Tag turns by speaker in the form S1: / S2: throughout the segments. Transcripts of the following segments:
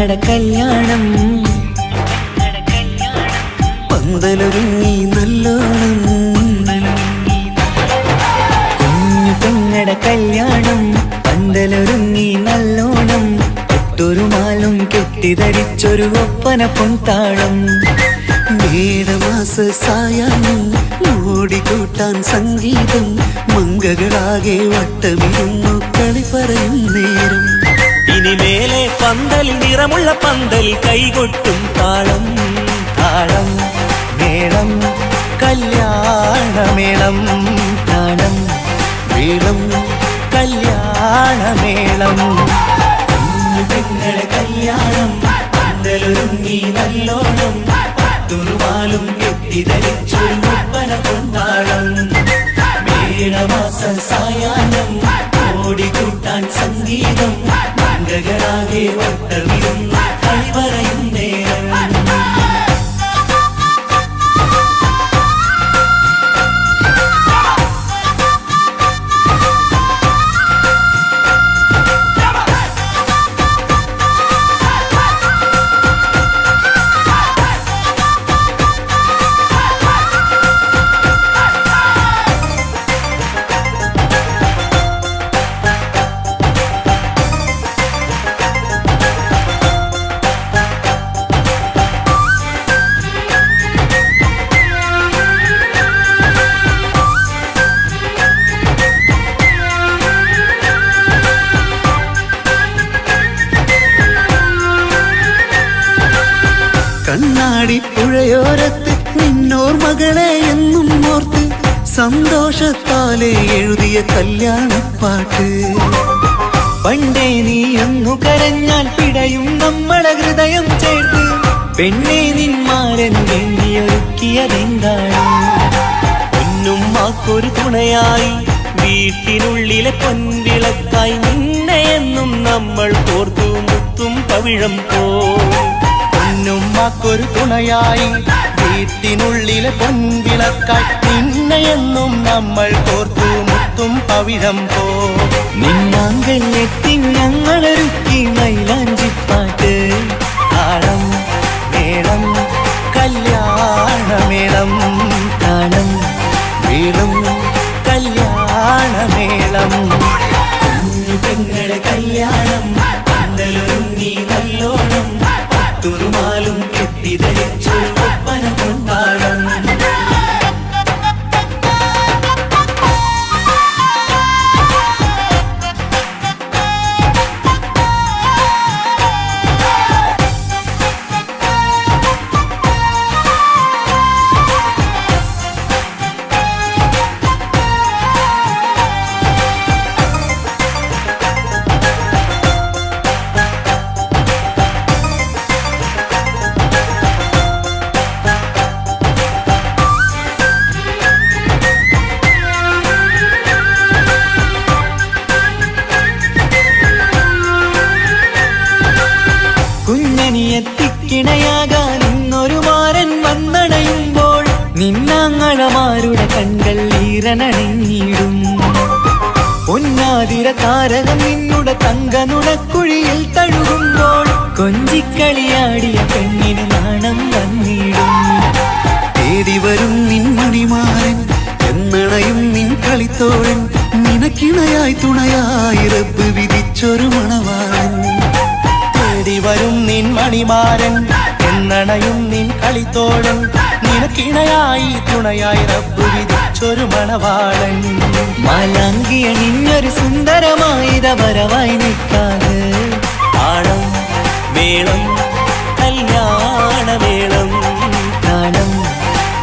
S1: കല്യാണം പന്തലൊരുങ്ങി നല്ലോണം കുഞ്ഞു പെങ്ങടെ കല്യാണം പന്തലൊരുങ്ങി നല്ലോണം ഒട്ടൊരു മാലും കെട്ടിധരിച്ചൊരു ഒപ്പന പൊൻതാളം മേടമാസ സായാഹ്നം ഓടിക്കൂട്ടാൻ സംഗീതം മംഗകളാകെ വട്ടമിരുന്നു കളി പറയും നേരം
S2: ഇനിമേലെ പന്തൽ നിറമുള്ള പന്തൽ കൈകൊട്ടും താളം
S1: താളം മേളം കല്യാണമേളം താളം മേളം കല്യാണമേളം കുഞ്ഞു പെങ്ങളെ കല്യാണം പന്തലൊരുങ്ങി നല്ലോണം തുറുമാലും കെട്ടിധരിച്ചൊരു ഒപ്പന പൊൻതാളം മേടമാസ സായാഹ്നം ഓടിക്കൂട്ടാൻ സംഗീതം മംഗകളാകെ വട്ടമിരുന്ന് കളി പറയും നേരം കണ്ണാടി പുഴയോരത്ത് നിന്നോർ മകളെ എന്നും ഓർത്ത് സന്തോഷത്താലെ എഴുതിയ കല്യാണപ്പാട്ട് പണ്ടേ നീ ഒന്നു കരഞ്ഞാൽ പിടയും നമ്മളെ ഹൃദയം ചേർത്ത് പെണ്ണെ നിന്മാരൻ വേണ്ടിയൊരുക്കിയതെന്താണ് പൊന്നുമ്മാക്കൊരു തുണയായി വീട്ടിനുള്ളിലെ പൊൻവിളക്കായി നിന്നെ എന്നും നമ്മൾ കോർത്തു മുത്തും പവിഴം പോ
S3: പൊന്നുമ്മാക്കൊരു തുണയായി വീട്ടിനുള്ളിലെ പൊൻവിളക്കായി നിന്നെയെന്നും നമ്മൾ കോർത്തു മുത്തും പവിഴം പോ
S1: നിന്നാങ്കല്ലെത്തി ഞങ്ങളൊരുക്കി മൈലാഞ്ചിപ്പാട്ട് താളം മേളം
S3: കല്യാണമേളം
S1: താളം
S3: മേളം കല്യാണമേളം
S1: കുഞ്ഞു പെങ്ങളെ കല്യാണം പന്തലൊരുങ്ങി നല്ലോണം തുറുമാലും കെട്ടിധരിച്ചൊരു ഒപ്പന പൊൻതാളം എത്തിക്കിണയാകാൻ ഇന്നൊരു മാരൻ വന്നണയുമ്പോൾ നിന്നാങ്ങളമാരുടെ കൺകൾ ഈറനണിഞ്ഞിടും പൊന്നാതിര താരകം നിന്നുടെ തങ്ക നുണക്കുഴിയിൽ തഴുകുമ്പോൾ കൊഞ്ചിക്കളിയാടിയ പെണ്ണിന് നാണം വന്നിടും
S3: തേടി വരും നിൻമണിമാരൻ എന്നണയും നിൻ കളിത്തോഴൻ നിനക്കിണയായി തുണയായി റബ്ബ് വിധിച്ചൊരു മണവാളൻ തേടി വരും നിൻ മണിമാരൻ എന്നണയും നിൻ കളിത്തോഴൻ നിനക്കിണയായി തുണയായി റബ്ബ് വിധിച്ചൊരു മണവാളൻ
S1: മാലാങ്കിയ നിന്നൊരു സുന്ദരമായിത വരവായി നിൽക്കാതെ
S2: താളം മേളം കല്യാണമേളം
S1: താളം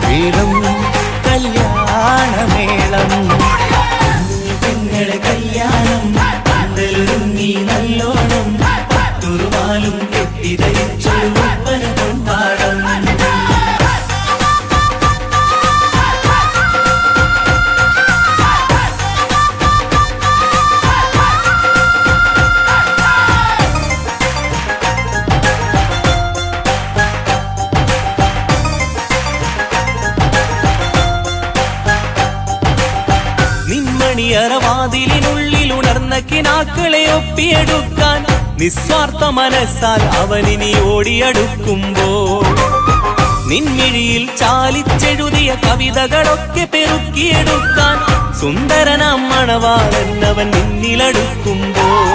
S3: മേളം കല്യാണമേളം
S1: പെങ്ങളെ കല്യാണം പന്തലൊരുങ്ങി നല്ലോണം തുറുമാലും കെട്ടിധരിച്ചൊരു ഒപ്പന പൊൻതാളം
S2: നിന്മണിയറവാതിലിനുള്ളിൽ മനസ്സിലുണർന്ന കിനാക്കളെ ഒപ്പിയെടുക്കാൻ നിസ്വാർത്ഥ മനസ്സാൽ അവനിനി ഓടിയടുക്കുമ്പോൾ നിൻമിഴിയിൽ ചാലിച്ചെഴുതിയ കവിതകളൊക്കെ പെറുക്കിയെടുക്കാൻ സുന്ദരനാം മണവാളൻ അവൻ നിന്നിലടുക്കുമ്പോൾ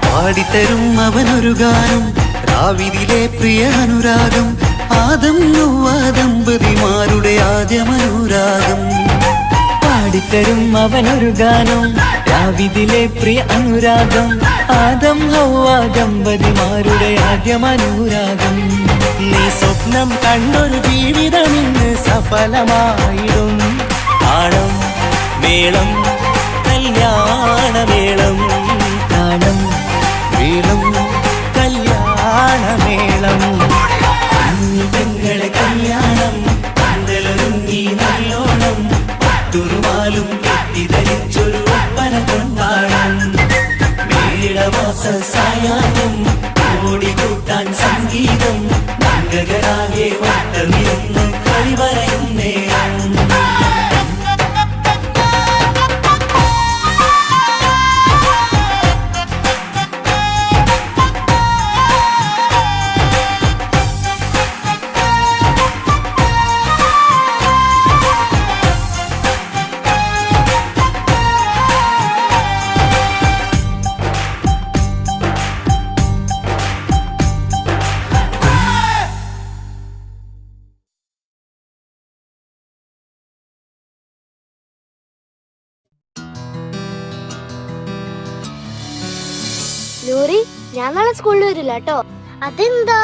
S3: പാടിത്തരും അവനൊരു ഗാനം രാവിതിലെ പ്രിയ അനുരാഗം ആദം ഹവ്വ ദമ്പതിമാരുടെ ആദ്യമനുരാഗം
S1: പാടിത്തരും അവനൊരു ഗാനം രാവിതിലെ പ്രിയ അനുരാഗം ആദം ഹവ്വ ദമ്പതിമാരുടെ ആദ്യമനുരാഗം
S2: നീ സ്വപ്നം കണ്ടൊരു ജീവിതം ഇന്ന് സഫലമായിടും താളം മേളം കല്യാണമേളം
S1: താളം
S3: മേളം
S2: കല്യാണമേളം
S1: പെങ്ങളെ കല്യാണം പന്തലൊരുങ്ങി നല്ലോണം പട്ടുറുമാലും കെട്ടിധരിച്ചൊരു ഒപ്പന കൊണ്ടാടം മേളവാസ സായാഹ്നം ഓടിക്കൂട്ടാൻ സംഗീതം മംഗളരാകെ വട്ടമിരുന്ന് കളിവരയും നേരം
S4: നൂറി, ഞാൻ നാളെ സ്കൂളിൽ വരില്ല കേട്ടോ. അതെന്താ?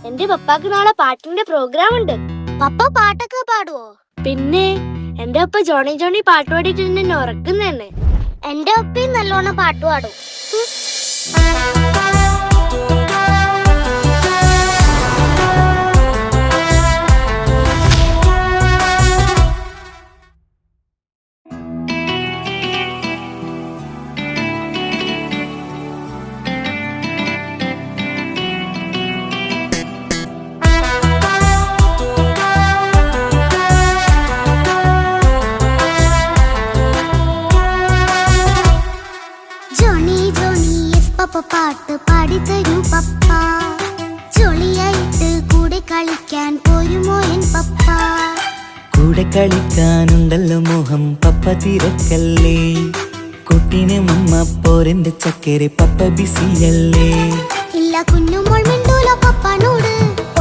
S4: എന്റെ പപ്പാക്ക് നാളെ പാട്ടിന്റെ പ്രോഗ്രാം ഉണ്ട്. പപ്പ പാട്ടൊക്കെ പാടുവോ? പിന്നെ എന്റെ അപ്പ ജോണി ജോണി പാട്ട് പാടിയിട്ട് എന്നെ ഉറക്കുന്നതന്നെ. എന്റെ അപ്പയും നല്ലോണം പാട്ട് പാടും. പാട്ട് പാടിത്തരൂ പപ്പ, ജോളിയായിട്ട് കൂടെ കളിക്കാൻ പോരുമോ എൻ പപ്പ?
S1: കൂടെ കളിക്കാനുണ്ടല്ലോ മോഹം പപ്പ തിരക്കല്ലേ, കുട്ടീനെ മമ്മ പോരെന്റെ ചക്കരെ പപ്പ ബിസിയല്ലേ.
S4: ഇല്ല കുഞ്ഞുമോൾ മിണ്ടൂല പപ്പാനോട്,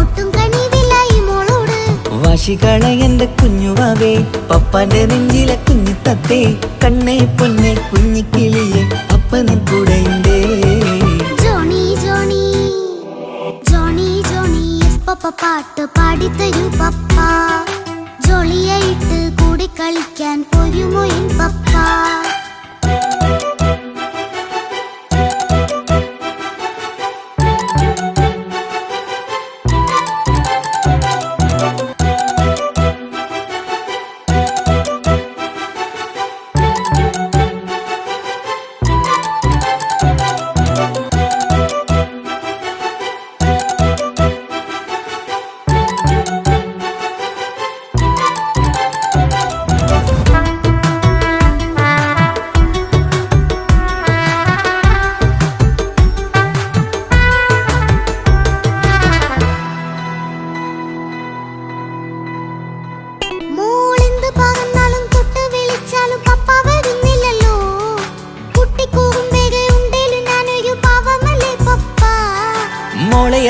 S4: ഒട്ടും കണിവില്ല ഈ മോളോട്.
S1: വാശികള എന്റെ കുഞ്ഞുവാവേ, പപ്പാന്റെ നെഞ്ചിലെ കുഞ്ഞു തത്തേ, കണ്ണേ പൊന്നെ കുഞ്ഞിക്കിളിയെ അപ്പനും കൂടെയുണ്ടേ.
S4: ജോണി ജോണി ജോണി ജോണി പപ്പ പാട്ട് പാടിത്തരൂ പപ്പ, ജോളിയായിട്ട് കൂടെ കളിക്കാൻ പോരുമോ എൻ പപ്പ?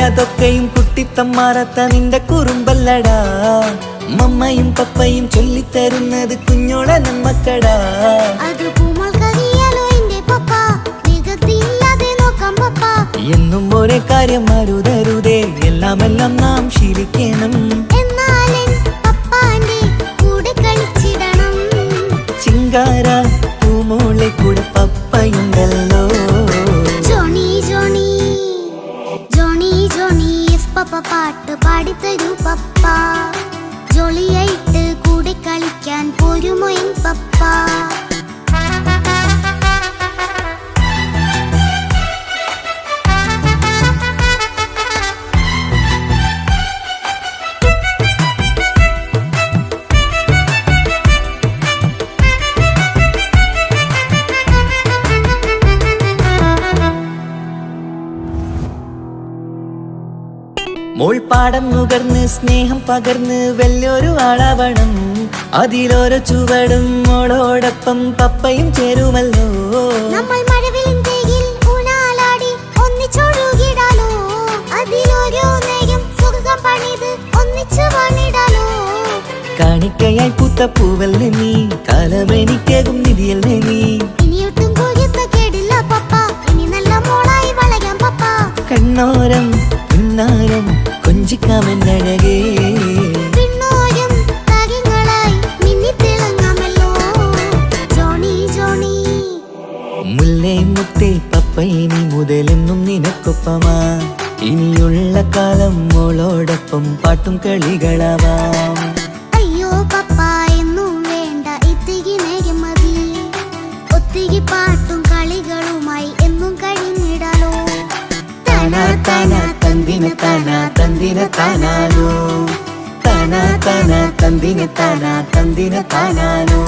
S1: അതൊക്കെയും കുട്ടിത്തമ്മാറത്ത നിന്റെ കുറുമ്പല്ലടാ, മമ്മയും പപ്പയും ചൊല്ലിത്തരുന്നത് കുഞ്ഞോളെ നമ്മക്കടാ. എന്നും ഒരേ കാര്യം അരുതരുതേ, എല്ലാം എല്ലാം നാം ശീലിക്കണം. ചിങ്കാര പൂമോളെ കൂടെ പപ്പയുണ്ടല്ലോ.
S4: പപ്പ പാട്ട് പാടിത്തരൂ പപ്പ, ജോളിയായിട്ട് കൂടെ കളിക്കാൻ പോരുമോ എൻ പപ്പ?
S1: മോൾ പാടം നുകർന്ന് സ്നേഹം പകർന്ന് വലിയൊരു ആളാവണം. അതിലോരോ ചുവടും മോളോടൊപ്പം പപ്പയും ചേരുമല്ലോ.
S4: നമ്മൾ മഴവിലിൻ തേയിൽ ഊഞ്ഞാലാടി ഒന്നിച്ചൊഴുകിടാലോ. അതിലോരോ നേയം സുഖം പണിത് ഒന്നിച്ചു വാണിടാലോ.
S1: കാണിക്കയായി പൂത്ത പൂവല്ലേ നീ, കാലമെനിക്കേകും നിധിയല്ലേ നീ.
S4: ഇനിയൊട്ടും കൂടിയപ്പ കേടില്ല പപ്പ, ഇനി നല്ല മോളായി വളയാം പപ്പ.
S1: കണ്ണോരം പിന്നാരം കൊഞ്ചിക്കാമെന്നഴകേ.
S4: പിന്നോരം താരങ്ങളായി മിന്നിത്തിളങ്ങാമല്ലോ. ജോണി ജോണി
S1: മുല്ലേ മുത്തേ പപ്പ ഇനി മുതലെന്നും നിനക്കൊപ്പമാ. ഇനിയുള്ള കാലം മോളോടൊപ്പം പാട്ടും കളികളാവാം.
S4: അയ്യോ പപ്പ എന്നും വേണ്ട ഇത്തിരി നേരം മതി. ഒത്തിരി പാട്ടും കളികളുമായി എന്നും കഴിഞ്ഞിടാലോ.
S1: താനാ താനാ തന്തിന താനാ തന്തിന താനാനോ. താനാ താനാ തന്തിന താനാ തന്തിന താനാനോ.